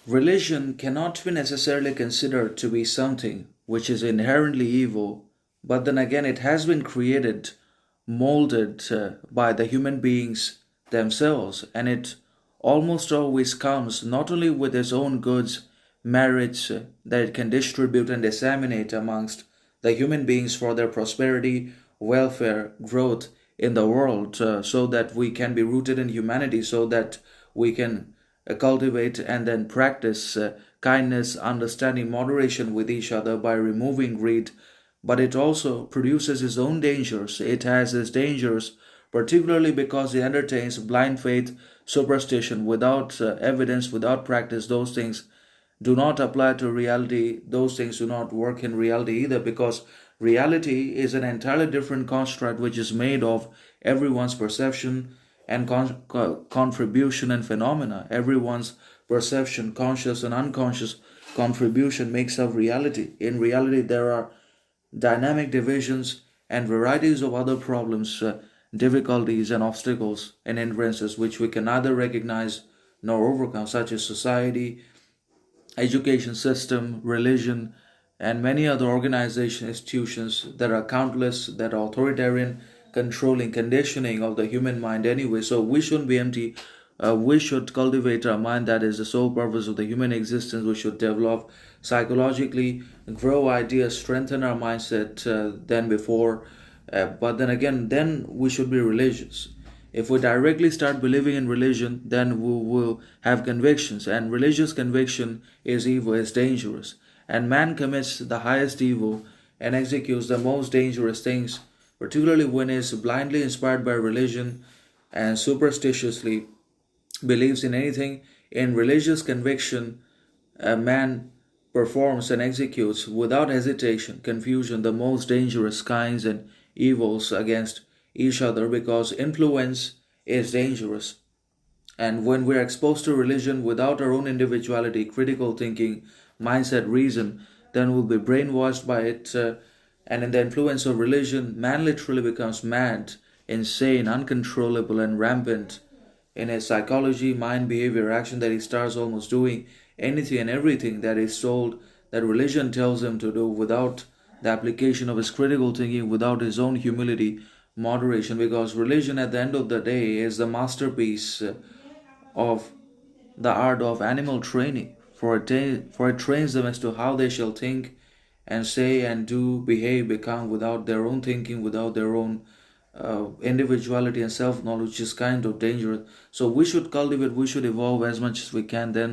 Religion cannot be necessarily considered to be something which is inherently evil, but then again, it has been created, molded by the human beings themselves, and it almost always comes not only with its own goods, merits that it can distribute and disseminate amongst the human beings for their prosperity, welfare, growth in the world, so that we can be rooted in humanity, so that we can cultivate and then practice kindness, understanding, moderation with each other by removing greed. But it also produces its own dangers. It has its dangers, particularly because it entertains blind faith, superstition without evidence, without practice. Those things do not apply to reality. Those things do not work in reality either, because reality is an entirely different construct which is made of everyone's perception and contribution and phenomena. Everyone's perception, conscious and unconscious contribution, makes up reality. In reality, there are dynamic divisions and varieties of other problems, difficulties, and obstacles and hindrances which we can neither recognize nor overcome, such as society, education system, religion, and many other organization institutions that are countless, that are authoritarian, controlling, conditioning of the human mind anyway. So we shouldn't be empty. We should cultivate our mind. That is the sole purpose of the human existence. We should develop psychologically, grow ideas, strengthen our mindset than before. But then again, then we should be religious. If we directly start believing in religion, then we will have convictions, and religious conviction is evil, is dangerous. And man commits the highest evil and executes the most dangerous things, particularly when he is blindly inspired by religion and superstitiously believes in anything. In religious conviction, a man performs and executes without hesitation, confusion, the most dangerous kinds and evils against each other, because influence is dangerous. And when we're exposed to religion without our own individuality, critical thinking, mindset, reason, then we'll be brainwashed by it. And in the influence of religion, man literally becomes mad, insane, uncontrollable, and rampant in his psychology, mind, behavior, action, that he starts almost doing anything and everything that is told, that religion tells him to do, without the application of his critical thinking, without his own humility, moderation. Because religion at the end of the day is the masterpiece of the art of animal training, for it trains them as to how they shall think and say and do, behave, become, without their own thinking, without their own individuality and self-knowledge, is kind of dangerous. So we should cultivate, we should evolve as much as we can, then